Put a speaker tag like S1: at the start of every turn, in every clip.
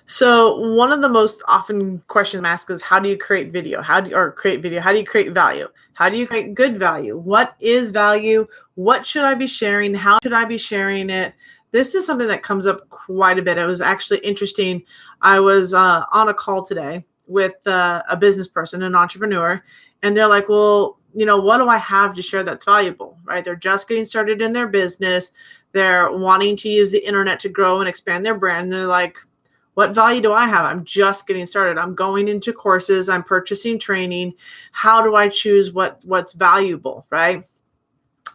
S1: So one of the most often questions I'm asked is how do you create video? How do you create value? How do you create good value? What is value? What should I be sharing? How should I be sharing it? This is something that comes up quite a bit. It was actually interesting. I was on a call today with a business person, an entrepreneur, and they're like, well, what do I have to share that's valuable, right? They're just getting started in their business. They're wanting to use the internet to grow and expand their brand. And they're like, what value do I have? I'm just getting started. I'm going into courses. I'm purchasing training. How do I choose what's valuable, right?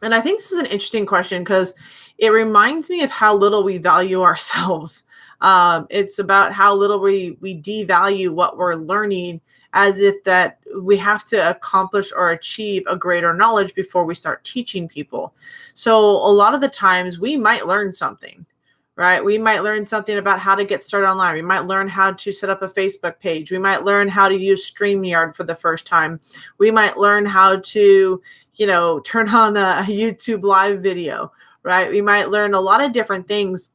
S1: And I think this is an interesting question because it reminds me of how little we value ourselves. It's about how little we devalue what we're learning, as if that we have to accomplish or achieve a greater knowledge before we start teaching people. So a lot of the times we might learn something, right? We might learn something about how to get started online. We might learn how to set up a Facebook page. We might learn how to use StreamYard for the first time. We might learn how to, turn on a YouTube live video, right? We might learn a lot of different things,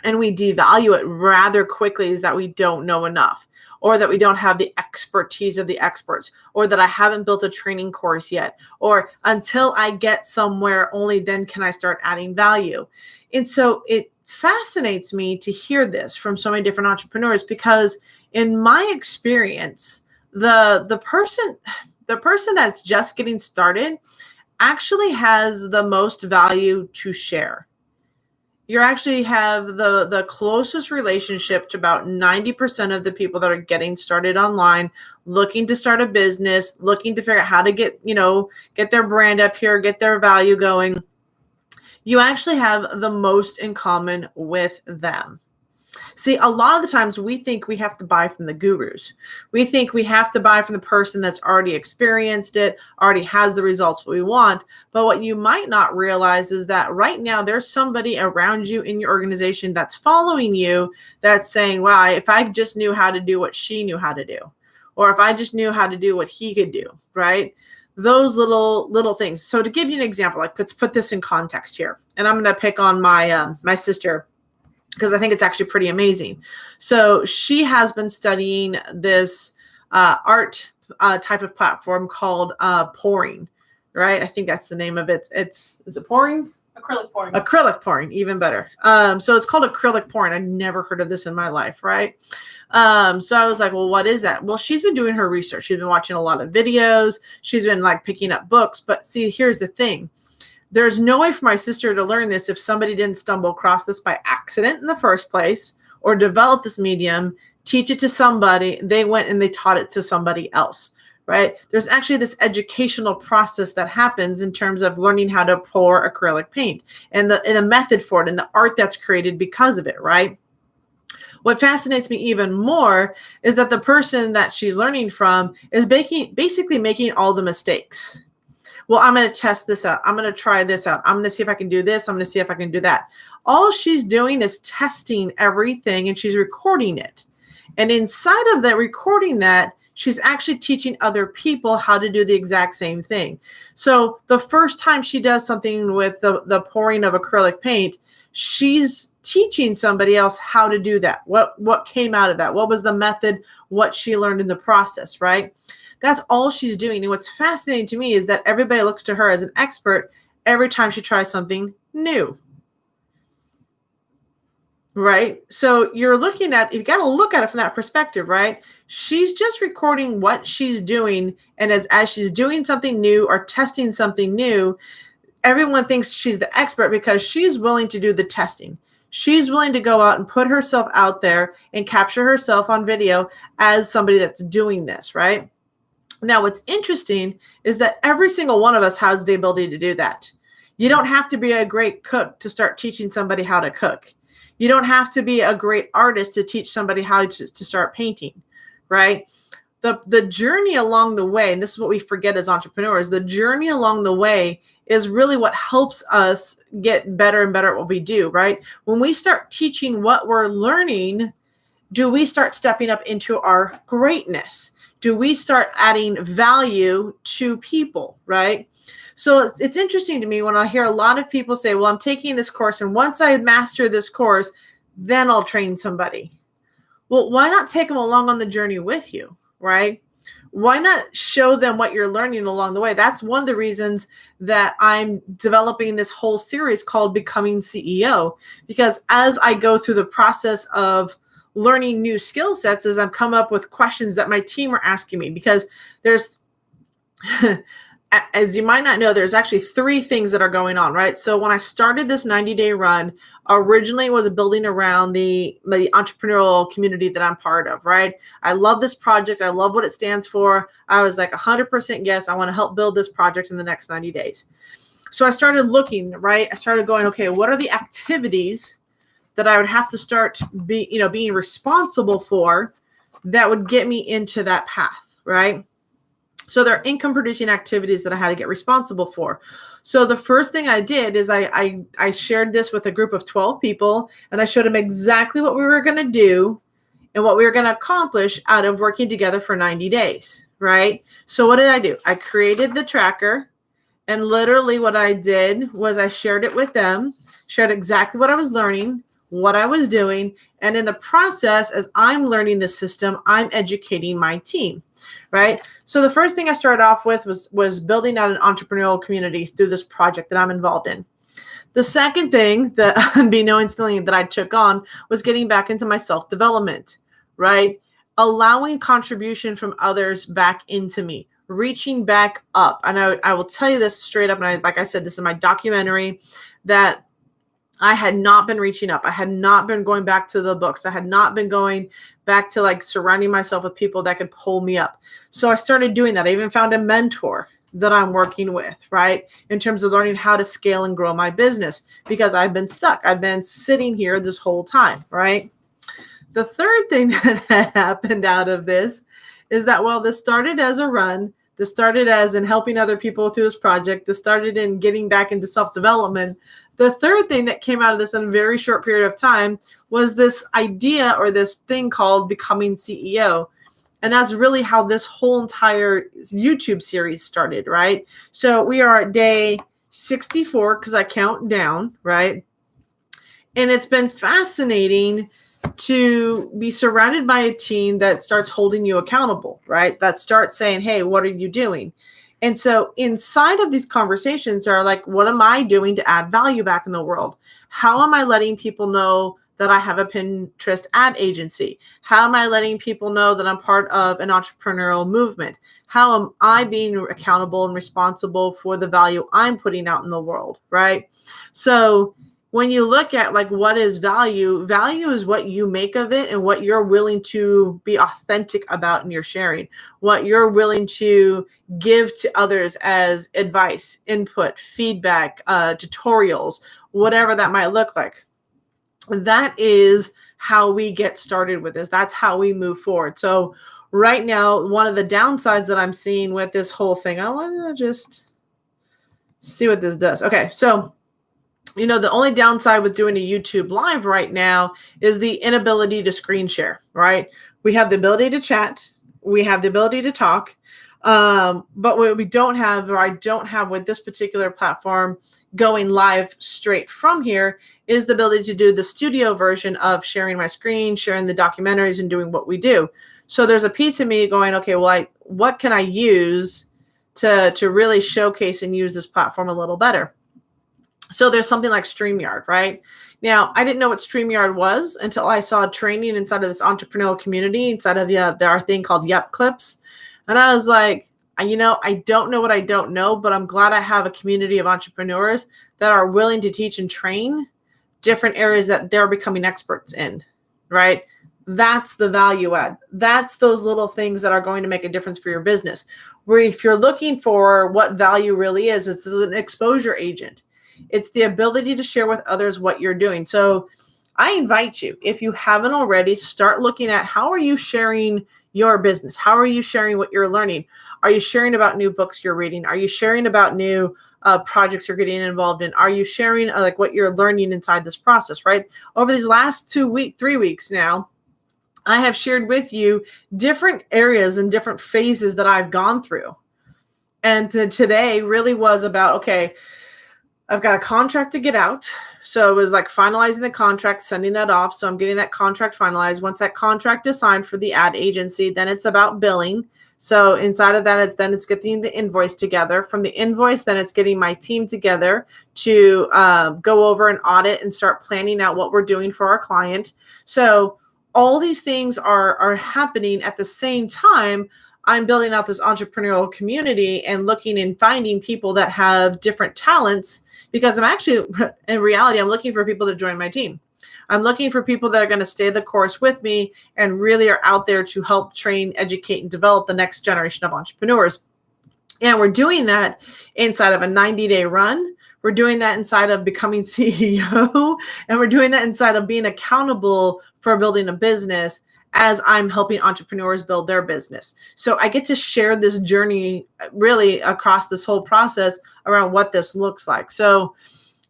S1: and we devalue it rather quickly, is that we don't know enough, or that we don't have the expertise of the experts, or that I haven't built a training course yet, or until I get somewhere, only then can I start adding value. And so it fascinates me to hear this from so many different entrepreneurs, because in my experience, the person that's just getting started actually has the most value to share. You actually have the closest relationship to about 90% of the people that are getting started online, looking to start a business, looking to figure out how to get their brand up here, get their value going. You actually have the most in common with them. See, a lot of the times we think we have to buy from the gurus. We think we have to buy from the person that's already experienced it, already has the results we want. But what you might not realize is that right now there's somebody around you in your organization that's following you, that's saying, wow, if I just knew how to do what she knew how to do, or if I just knew how to do what he could do, right? Those little things. So to give you an example, like let's put this in context here. And I'm going to pick on my sister, because I think it's actually pretty amazing. So she has been studying this art type of platform called pouring, right? I think that's the name of it. Is it pouring?
S2: Acrylic pouring.
S1: Acrylic pouring, even better. So it's called acrylic pouring. I never heard of this in my life, right? So I was like, well, what is that? Well, she's been doing her research. She's been watching a lot of videos. She's been like picking up books. But see, here's the thing. There's no way for my sister to learn this if somebody didn't stumble across this by accident in the first place, or develop this medium, teach it to somebody, they went and they taught it to somebody else, right? There's actually this educational process that happens in terms of learning how to pour acrylic paint, and the method for it, and the art that's created because of it, right? What fascinates me even more is that the person that she's learning from is basically making all the mistakes. Well, I'm going to test this out. I'm going to try this out. I'm going to see if I can do this. I'm going to see if I can do that. All she's doing is testing everything, and she's recording it. And inside of that, recording that, she's actually teaching other people how to do the exact same thing. So the first time she does something with the pouring of acrylic paint, she's teaching somebody else how to do that. What came out of that? What was the method? What she learned in the process, right? That's all she's doing. And what's fascinating to me is that everybody looks to her as an expert every time she tries something new. Right? So you've got to look at it from that perspective, right? She's just recording what she's doing. And as she's doing something new or testing something new, everyone thinks she's the expert because she's willing to do the testing. She's willing to go out and put herself out there and capture herself on video as somebody that's doing this, right? Now, what's interesting is that every single one of us has the ability to do that. You don't have to be a great cook to start teaching somebody how to cook. You don't have to be a great artist to teach somebody how to start painting, right? The journey along the way, and this is what we forget as entrepreneurs, the journey along the way is really what helps us get better and better at what we do, right? When we start teaching what we're learning, do we start stepping up into our greatness? Do we start adding value to people, right? So it's interesting to me when I hear a lot of people say, well, I'm taking this course, and once I master this course, then I'll train somebody. Well, why not take them along on the journey with you, right? Why not show them what you're learning along the way? That's one of the reasons that I'm developing this whole series called Becoming CEO, because as I go through the process of learning new skill sets, as I've come up with questions that my team are asking me, because there's as you might not know, there's actually 3 things that are going on, right? So when I started this 90-day run, originally it was building around the entrepreneurial community that I'm part of, right? I love this project. I love what it stands for. I was like 100% yes, I want to help build this project in the next 90 days. So I started looking, right? I started going, okay, what are the activities that I would have to start being responsible for that would get me into that path, right? So there are income producing activities that I had to get responsible for. So the first thing I did is I shared this with a group of 12 people, and I showed them exactly what we were going to do and what we were going to accomplish out of working together for 90 days, right? So what did I do? I created the tracker, and literally what I did was I shared it with them, shared exactly what I was learning, what I was doing, and in the process, as I'm learning the system, I'm educating my team, right? So the first thing I started off with was building out an entrepreneurial community through this project that I'm involved in. The second thing that, unbeknownstly, that I took on was getting back into my self-development, right? Allowing contribution from others back into me, reaching back up. And I will tell you this straight up, and like I said, this is my documentary, that I had not been reaching up. I had not been going back to the books. I had not been going back to like surrounding myself with people that could pull me up. So I started doing that. I even found a mentor that I'm working with, right? In terms of learning how to scale and grow my business, because I've been stuck. I've been sitting here this whole time, right? The third thing that happened out of this is that, well, this started as a run. This started as in helping other people through this project. This started in getting back into self-development. The third thing that came out of this in a very short period of time was this idea or this thing called Becoming CEO. And that's really how this whole entire YouTube series started, right? So we are at day 64 because I count down, right? And it's been fascinating to be surrounded by a team that starts holding you accountable, right? That starts saying, hey, what are you doing? And so inside of these conversations are like, what am I doing to add value back in the world? How am I letting people know that I have a Pinterest ad agency? How am I letting people know that I'm part of an entrepreneurial movement? How am I being accountable and responsible for the value I'm putting out in the world, right? So when you look at like what is value, value is what you make of it and what you're willing to be authentic about in your sharing, what you're willing to give to others as advice, input, feedback, tutorials, whatever that might look like. That is how we get started with this. That's how we move forward. So right now, one of the downsides that I'm seeing with this whole thing, I want to just see what this does. Okay, so the only downside with doing a YouTube live right now is the inability to screen share, right? We have the ability to chat. We have the ability to talk. But what we don't have, or I don't have with this particular platform going live straight from here, is the ability to do the studio version of sharing my screen, sharing the documentaries, and doing what we do. So there's a piece of me going, okay, well, what can I use to really showcase and use this platform a little better? So there's something like StreamYard, right? Now, I didn't know what StreamYard was until I saw training inside of this entrepreneurial community, inside of our thing called Yep Clips. And I was like, I don't know what I don't know, but I'm glad I have a community of entrepreneurs that are willing to teach and train different areas that they're becoming experts in, right? That's the value add. That's those little things that are going to make a difference for your business. Where if you're looking for what value really is, it's an exposure agent. It's the ability to share with others what you're doing. So I invite you, if you haven't already, start looking at how are you sharing your business? How are you sharing what you're learning? Are you sharing about new books you're reading? Are you sharing about new projects you're getting involved in? Are you sharing like what you're learning inside this process, right? Over these last 3 weeks now, I have shared with you different areas and different phases that I've gone through. And today really was about, okay, I've got a contract to get out. So it was like finalizing the contract, sending that off. So I'm getting that contract finalized. Once that contract is signed for the ad agency, then it's about billing. So inside of that, it's getting the invoice together. From the invoice, then it's getting my team together to go over and audit and start planning out what we're doing for our client. So all these things are happening at the same time. I'm building out this entrepreneurial community and looking and finding people that have different talents, because I'm actually, in reality, I'm looking for people to join my team. I'm looking for people that are going to stay the course with me and really are out there to help train, educate, and develop the next generation of entrepreneurs. And we're doing that inside of a 90-day run. We're doing that inside of becoming CEO, and we're doing that inside of being accountable for building a business as I'm helping entrepreneurs build their business. So I get to share this journey really across this whole process around what this looks like. So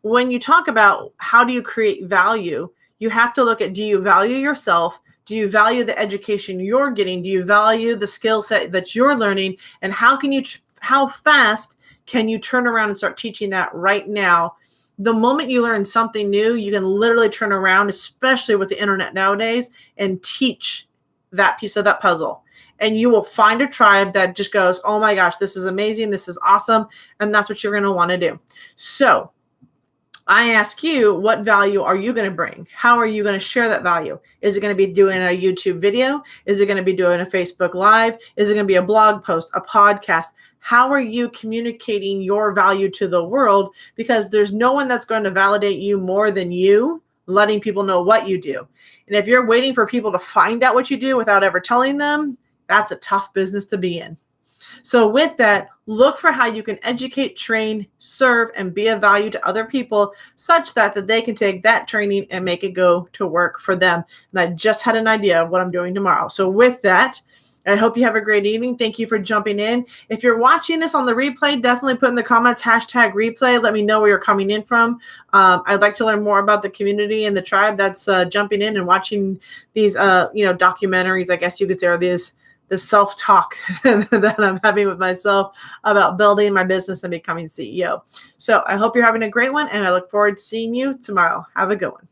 S1: when you talk about how do you create value, you have to look at, do you value yourself? Do you value the education you're getting? Do you value the skill set that you're learning? And how fast can you turn around and start teaching that right now? The moment you learn something new, you can literally turn around, especially with the internet nowadays, and teach that piece of that puzzle. And you will find a tribe that just goes, oh my gosh, this is amazing. This is awesome. And that's what you're going to want to do. So I ask you, what value are you going to bring? How are you going to share that value? Is it going to be doing a YouTube video? Is it going to be doing a Facebook Live? Is it going to be a blog post, a podcast? How are you communicating your value to the world? Because there's no one that's going to validate you more than you letting people know what you do. And if you're waiting for people to find out what you do without ever telling them, that's a tough business to be in. So with that, look for how you can educate, train, serve, and be of value to other people such that they can take that training and make it go to work for them. And I just had an idea of what I'm doing tomorrow. So with that, I hope you have a great evening. Thank you for jumping in. If you're watching this on the replay, definitely put in the comments, #replay. Let me know where you're coming in from. I'd like to learn more about the community and the tribe that's jumping in and watching these, documentaries, I guess you could say, or this self-talk that I'm having with myself about building my business and becoming CEO. So I hope you're having a great one, and I look forward to seeing you tomorrow. Have a good one.